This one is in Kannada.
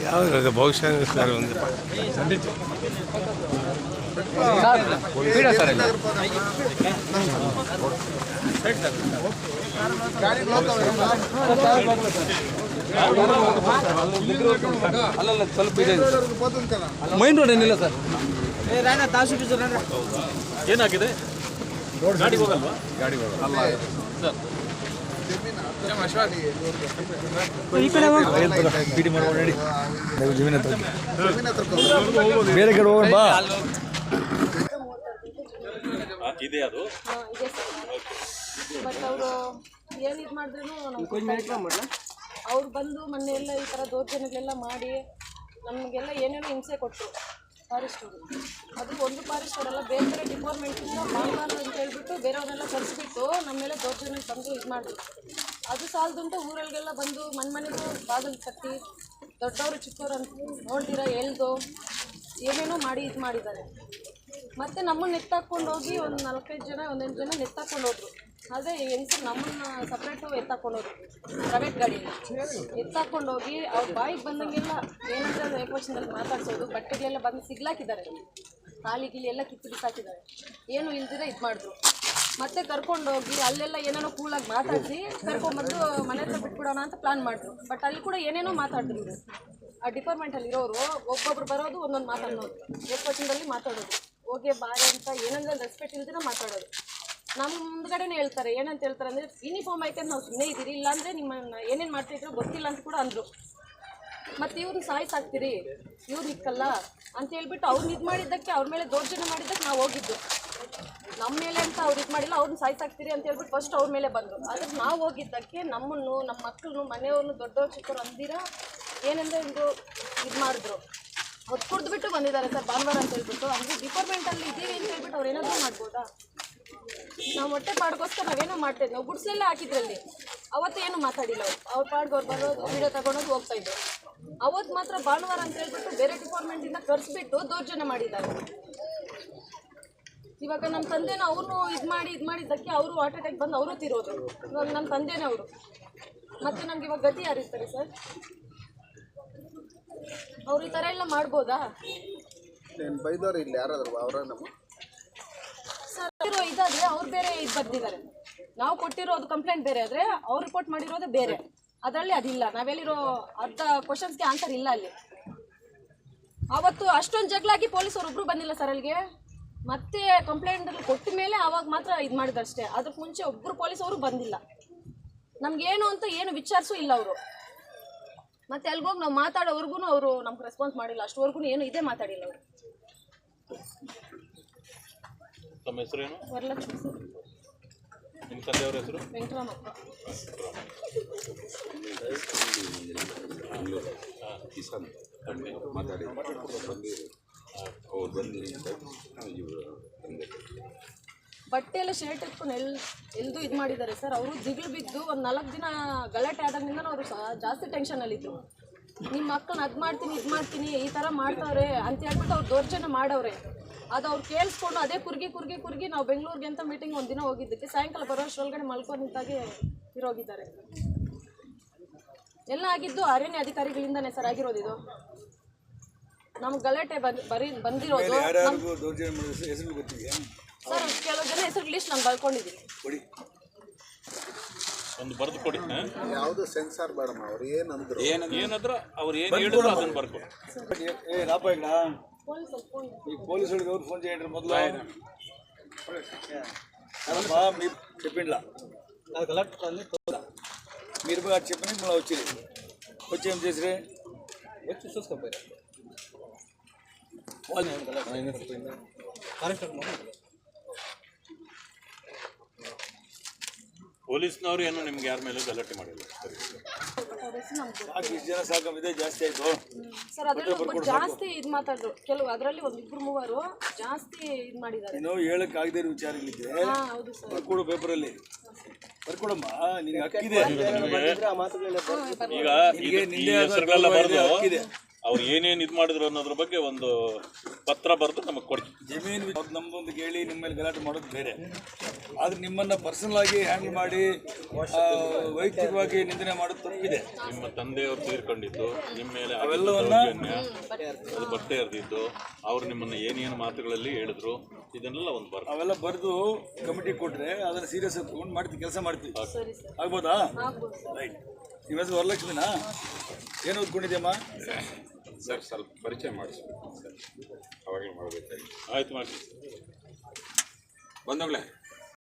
ಯಾವುದು ಬಹುಶಃ ಸರ್ ಒಂದು ಅಲ್ಲಲ್ಲ ಸ್ವಲ್ಪ ಇದೆ ಮೈನ್ ರೋಡ್ ಏನಿಲ್ಲ ಸರ್. ಏನಾಗಿದೆ? ಗಾಡಿ ಹೋಗಲ್ವಾ? ಗಾಡಿ ಹೋಗಲ್ಲ ಸರ್. ಬೇರೆ ಕಡೆ ಹೋಗೋಣ ಬಾ. ಇದೆ ಅದು. ಬಟ್ ಅವರು ಏನು ಇದು ಮಾಡಿದ್ರು ಅವ್ರು ಬಂದು ಮೊನ್ನೆ ಎಲ್ಲ ಈ ಥರ ದೌರ್ಜನ್ಯಗಳೆಲ್ಲ ಮಾಡಿ ನಮಗೆಲ್ಲ ಏನೇನೋ ಹಿಂಸೆ ಕೊಟ್ಟರು ಫಾರೆಸ್ಟವರು. ಅದು ಒಂದು ಫಾರೆಸ್ಟ್ ಅವರೆಲ್ಲ ಬೇರೆ ಬೇರೆ ಡಿಪಾರ್ಟ್ಮೆಂಟಿಂದ ಮಾಡಬಾರ್ದು ಅಂತ ಹೇಳ್ಬಿಟ್ಟು ಬೇರೆಯವ್ರನ್ನೆಲ್ಲ ಕರೆಸ್ಬಿಟ್ಟು ನಮ್ಮ ಮೇಲೆ ದೌರ್ಜನ್ಯ ಬಂದು ಇದು ಮಾಡಿದ್ರು. ಅದು ಸಾಲದುಂಟು ಊರಲ್ಲಿಗೆಲ್ಲ ಬಂದು ಮನೆಗೂ ಬಾಗಿಲು ಕಟ್ಟಿ ದೊಡ್ಡವರು ಚಿಕ್ಕವರು ಅಂತ ನೋಡ್ದಿರ ಎಳ್ದು ಏನೇನೋ ಮಾಡಿ ಇದು ಮಾಡಿದ್ದಾರೆ. ಮತ್ತು ನಮ್ಮನ್ನು ಎತ್ತಾಕೊಂಡು ಹೋಗಿ ಒಂದು 4-5 ಜನ 1-8 ಜನ ಎತ್ತಾಕೊಂಡು ಹೋದ್ರು. ಅದೇ ಹೆಂಗಸರು ನಮ್ಮನ್ನು ಸಪ್ರೇಟು ಎತ್ತಾಕೊಂಡೋದ್ರು ಪ್ರೈವೇಟ್ ಗಾಡಿಯಲ್ಲಿ ಎತ್ತಾಕೊಂಡೋಗಿ ಅವ್ರ ಬಾಯಿಗೆ ಬಂದಂಗೆಲ್ಲ ಏನಂದ್ರೆ ಏಕವಚನದಲ್ಲಿ ಮಾತಾಡ್ಸೋದು, ಬಟ್ಟೆಗಳೆಲ್ಲ ಬಂದು ಸಿಗ್ಲಾಕಿದ್ದಾರೆ, ಕಾಲಿ ಗಿಲಿ ಎಲ್ಲ ಕಿತ್ತು ಬಿಸಾಕಿದ್ದಾರೆ, ಏನು ಇಲ್ದಿರ ಇದು ಮಾಡಿದ್ರು. ಮತ್ತೆ ಕರ್ಕೊಂಡೋಗಿ ಅಲ್ಲೆಲ್ಲ ಏನೇನೋ ಕೂಲಾಗಿ ಮಾತಾಡಿಸಿ ಕರ್ಕೊಂಡ್ಬಂದು ಮನೆ ಹತ್ರ ಬಿಟ್ಬಿಡೋಣ ಅಂತ ಪ್ಲಾನ್ ಮಾಡಿದ್ರು. ಬಟ್ ಅಲ್ಲಿ ಕೂಡ ಏನೇನೋ ಮಾತಾಡಿದ್ರು ಇವರು. ಆ ಡಿಪಾರ್ಟ್ಮೆಂಟಲ್ಲಿ ಇರೋರು ಒಬ್ಬೊಬ್ರು ಬರೋದು ಒಂದೊಂದು ಮಾತಾಡೋದು, ಏಕವಚನದಲ್ಲಿ ಮಾತಾಡೋದು, ಹೋಗಿ ಬಾರೆ ಅಂತ ಏನಂದ್ರೆ ರೆಸ್ಪೆಕ್ಟ್ ಇಲ್ದಿರ ಮಾತಾಡೋದು. ನಮ್ಮ ಮುಂದ್ಗಡೆನೇ ಹೇಳ್ತಾರೆ, ಏನಂತ ಹೇಳ್ತಾರೆ ಅಂದರೆ ಯೂನಿಫಾರ್ಮ್ ಐತೆ ನಾವು ಸುಮ್ಮನೆ ಇದ್ದೀರಿ, ಇಲ್ಲಾಂದರೆ ನಿಮ್ಮನ್ನು ಏನೇನು ಮಾಡ್ತಿದ್ರು ಗೊತ್ತಿಲ್ಲ ಅಂತ ಕೂಡ ಅಂದರು. ಮತ್ತು ಇವ್ರನ್ನ ಸಾಯಿಸಾಕ್ತೀರಿ, ಇವ್ರು ನಿಕ್ಕಲ್ಲ ಅಂತ ಹೇಳ್ಬಿಟ್ಟು ಅವ್ರನ್ನ ಇದು ಮಾಡಿದ್ದಕ್ಕೆ ಅವ್ರ ಮೇಲೆ ದೌರ್ಜನ್ಯ ಮಾಡಿದ್ದಕ್ಕೆ ನಾವು ಹೋಗಿದ್ದು. ನಮ್ಮ ಮೇಲೆ ಅಂತ ಅವ್ರು ಇದು ಮಾಡಿಲ್ಲ, ಅವ್ರನ್ನ ಸಾಯಿಸಾಕ್ತೀರಿ ಅಂತ ಹೇಳ್ಬಿಟ್ಟು ಫಸ್ಟ್ ಅವ್ರ ಮೇಲೆ ಬಂದರು. ಅದಕ್ಕೆ ನಾವು ಹೋಗಿದ್ದಕ್ಕೆ ನಮ್ಮನ್ನು ನಮ್ಮ ಮಕ್ಕಳನ್ನು ಮನೆಯವ್ರನ್ನು ದೊಡ್ಡವ್ರು ಚಿಕ್ಕವ್ರು ಅಂದಿರ ಏನಂದರೆ ಇದು ಮಾಡಿದ್ರು. ಹೊತ್ತು ಕುಡಿದ್ಬಿಟ್ಟು ಬಂದಿದ್ದಾರೆ ಸರ್ ಭಾನುವಾರ ಅಂತ ಹೇಳ್ಬಿಟ್ಟು. ಅಂದರೆ ಡಿಪಾರ್ಟ್ಮೆಂಟಲ್ಲಿ ಇದ್ದೀವಿ ಅಂತ ಹೇಳ್ಬಿಟ್ಟು ಅವ್ರು ಏನಾದರೂ ಮಾಡ್ಬೋದಾ? ನಾವು ಹೊಟ್ಟೆ ಪಾಡ್ಗೋಸ್ಕರ ನಾವೇನೋ ಮಾಡ್ತಾಯಿದ್ವಿ. ನಾವು ಗುಡ್ಸ್ಲೆಲ್ಲ ಹಾಕಿದ್ರಲ್ಲಿ ಅವತ್ತು ಏನು ಮಾತಾಡಿಲ್ಲ. ಅವ್ರ ಪಾಡ್ಗೆ ಅವ್ರು ಬರೋದು ವೀಡಿಯೋ ತಗೊಂಡೋಗಿ ಹೋಗ್ತಾಯಿದ್ರು. ಅವತ್ತು ಮಾತ್ರ ಭಾನುವಾರ ಅಂತ ಹೇಳ್ಬಿಟ್ಟು ಬೇರೆ ಡಿಪಾರ್ಟ್ಮೆಂಟಿಂದ ಕರೆಸ್ಬಿಟ್ಟು ದೌರ್ಜನ್ಯ ಮಾಡಿದ್ದಾರೆ. ಇವಾಗ ನಮ್ಮ ತಂದೆನ ಅವ್ರನ್ನೂ ಇದು ಮಾಡಿದ್ದಕ್ಕೆ ಅವರು ಹಾರ್ಟ್ ಅಟ್ಯಾಕ್ ಬಂದು ಅವರು ತೀರೋದ್ರು. ಇವಾಗ ನಮ್ಮ ತಂದೆನೇ ಅವರು. ಮತ್ತು ನಮ್ಗೆ ಇವಾಗ ಗತಿ ಯಾರಿರ್ತಾರೆ ಸರ್? ಅವ್ರು ಈ ಥರ ಎಲ್ಲ ಮಾಡ್ಬೋದಾ ಬೈದವ್ರು? ಇಲ್ಲಿ ಯಾರಾದ್ರು ಅವರ ನಮ್ಮ ಸರ್ ಇದಾದರೆ ಅವ್ರು ಬೇರೆ ಇದು ಬರ್ದಿದ್ದಾರೆ. ನಾವು ಕೊಟ್ಟಿರೋದು ಕಂಪ್ಲೇಂಟ್ ಬೇರೆ ಆದರೆ ಅವ್ರು ರಿಪೋರ್ಟ್ ಮಾಡಿರೋದು ಬೇರೆ. ಅದರಲ್ಲಿ ಅದಿಲ್ಲ. ನಾವೆಲ್ಲಿರೋ ಅರ್ಧ ಕ್ವಶನ್ಸ್ಗೆ ಆನ್ಸರ್ ಇಲ್ಲ ಅಲ್ಲಿ. ಆವತ್ತು ಅಷ್ಟೊಂದು ಜಗಳಾಗಿ ಪೊಲೀಸರು ಒಬ್ಬರು ಬಂದಿಲ್ಲ ಸರ್ ಅಲ್ಲಿಗೆ. ಮತ್ತೆ ಕಂಪ್ಲೇಂಟ್ ಕೊಟ್ಟ ಮೇಲೆ ಆವಾಗ ಮಾತ್ರ ಇದು ಮಾಡಿದಷ್ಟೇ. ಅದಕ್ಕೆ ಮುಂಚೆ ಒಬ್ಬರು ಪೊಲೀಸವರು ಬಂದಿಲ್ಲ. ನಮಗೇನು ಅಂತ ಏನು ವಿಚಾರಿಸೂ ಇಲ್ಲ ಅವರು. ಮತ್ತು ಅಲ್ಲಿಗೋಗಿ ನಾವು ಮಾತಾಡೋವರೆಗೂ ಅವರು ನಮ್ಗೆ ರೆಸ್ಪಾನ್ಸ್ ಮಾಡಿಲ್ಲ. ಅಷ್ಟುವರೆಗೂ ಏನು ಇದೇ ಮಾತಾಡಿಲ್ಲ ಅವರು. ತಮ್ಮ ಹೆಸರೇನು? ವರಲಕ್ಷ್ಮಿ ಸರ್. ನಿಮ್ಮ ತಂದೆಯವ್ರ ಹೆಸರು? ವೆಂಕಟರಾಮಪ್ಪ. ಬಟ್ಟೆ ಎಲ್ಲ ಶರ್ಟ್ ಎತ್ಕೊಂಡು ಎಲ್ದು ಇದು ಮಾಡಿದ್ದಾರೆ ಸರ್. ಅವರು ದಿಗ್ಲು ಬಿದ್ದು ಒಂದು 4 ದಿನ ಗಲಾಟೆ ಆದಾಗಿಂದ ಅವರು ಜಾಸ್ತಿ ಟೆನ್ಷನಲ್ಲಿದ್ದರು. ನಿಮ್ಮ ಮಕ್ಕಳನ್ನ ಅದು ಮಾಡ್ತೀನಿ ಇದು ಮಾಡ್ತೀನಿ ಈ ಥರ ಮಾಡ್ತಾವ್ರೆ ಅಂತ ಹೇಳ್ಬಿಟ್ಟು ಅವ್ರು ದೌರ್ಜನ್ಯ ಮಾಡವ್ರೆ. ಅದು ಅವ್ರು ಕೇಳಿಸ್ಕೊಂಡು ಅದೇ ಕುರ್ಗಿ ನಾವು ಬೆಂಗಳೂರಿಗೆ ಅಂತ ಮೀಟಿಂಗ್ ಒಂದು ದಿನ ಹೋಗಿದ್ದಕ್ಕೆ ಸಾಯಂಕಾಲ ಬರೋಷ್ಟರೊಳಗಡೆ ಮಲ್ಕೊಂಡಿದ್ದಾಗೆ ಇರೋಗಿದ್ದಾರೆ. ಎಲ್ಲ ಆಗಿದ್ದು ಅರಣ್ಯ ಅಧಿಕಾರಿಗಳಿಂದನೇ ಸರ್ ಆಗಿರೋದು. ಇದು ನಮ್ಗೆ ಗಲಾಟೆ ಬಂದಿರೋದು ಸರ್. ಕೆಲವು ಜನ ಹೆಸರು ಲಿಸ್ಟ್ ನಾನು ಬರ್ಕೊಂಡಿದ್ದೀನಿ. ಒಂದು ಬರೆದು ಕೊಡಿ. ಯಾವುದು ಸೆನ್ಸಾರ್ ಬೇಡಮ್ಮ. ಅವ್ರು ಏನಂದ್ರು ಅವ್ರು ಏನು ಹೇಳಿದ್ರು ಅದನ್ನು ಬರ್ಕೊ. ఈ పోలీసుడికి ఎవరు ఫోన్ చేయండి మొదలు మీరు చెప్పిండ్లా నాకు కలెక్టర్ మీరు పోయి అటు చెప్పిన మళ్ళీ వచ్చి ఏం చేసిరే వచ్చి చూసుకోపోయారు ಪೊಲೀಸ್ನವರು ಏನು ನಿಮ್ಗೆ ಯಾರ ಮೇಲೆ ಗಲಾಟೆ ಮಾಡಿಲ್ಲ? ಜನ ಸಾಕು ಇದೇ ಜಾಸ್ತಿ ಆಯ್ತು ಸರ್. ಅದರಲ್ಲಿ ಜಾಸ್ತಿ ಇದು ಮಾತಾಡಿದ್ರು. ಕೆಲವು ಅದರಲ್ಲಿ 1-2-3 ಜಾಸ್ತಿ ಇದು ಮಾಡಿದ್ದಾರೆ. ನೀನು ಹೇಳಕ್ ಆಗದೇ ಇರೋ ವಿಚಾರಗಳಿದ್ರೆ ಬರ್ಕೊಡು, ಪೇಪರಲ್ಲಿ ಬರ್ಕೊಡಮ್ಮ. ನಿನಗೆ ಹಕ್ಕಿದೆ. ಈಗ ಹೆಸರುಗಳೆಲ್ಲ ಬರೆದು ಅವ್ರು ಏನೇನು ಇದು ಮಾಡಿದ್ರು ಅನ್ನೋದ್ರ ಬಗ್ಗೆ ಒಂದು ಪತ್ರ ಬರೆದು ನಮಗೆ ಕೊಡಿ. ಜಮೀನು ನಮ್ಮದೊಂದು ಕೇಳಿ ನಿಮ್ಮ ಮೇಲೆ ಗಲಾಟೆ ಮಾಡೋದು ಬೇರೆ. ಆದರೆ ನಿಮ್ಮನ್ನು ಪರ್ಸನಲ್ ಆಗಿ ಹ್ಯಾಂಡಲ್ ಮಾಡಿ ವೈಯಕ್ತಿಕವಾಗಿ ನಿಂದನೆ ಮಾಡೋದು ತಪ್ಪಿದೆ. ನಿಮ್ಮ ತಂದೆಯವರು ತೀರ್ಕೊಂಡಿದ್ದು, ನಿಮ್ಮ ಮೇಲೆ ಅವೆಲ್ಲವನ್ನ ಅದು ಬಟ್ಟೆ ಎರೆದಿದ್ದು, ಅವರು ನಿಮ್ಮನ್ನು ಏನೇನು ಮಾತುಗಳಲ್ಲಿ ಹೇಳಿದ್ರು, ಇದನ್ನೆಲ್ಲ ಒಂದು ಬರ ಅವೆಲ್ಲ ಬರೆದು ಕಮಿಟಿ ಕೊಟ್ಟರೆ ಅದನ್ನು ಸೀರಿಯಸ್ ಆಗಿ ತೊಗೊಂಡು ಮಾಡ್ತೀವಿ, ಕೆಲಸ ಮಾಡ್ತೀವಿ. ಆಗ್ಬೋದಾ? ರೈಟ್. ನಿಮ್ಮ ಹೆಸರು ವರಲಕ್ಷ್ಮಿನಾ? ಏನು ಓದ್ಕೊಂಡಿದ್ಯಮ್ಮ? ಸರ್ ಸ್ವಲ್ಪ ಪರಿಚಯ ಮಾಡಿಸಿ ಅವಾಗಲೇ ಮಾಡಬೇಕಾಗಿ. ಆಯ್ತು ಮಾಡಿ ಬಂದೋಗ್ಲೆ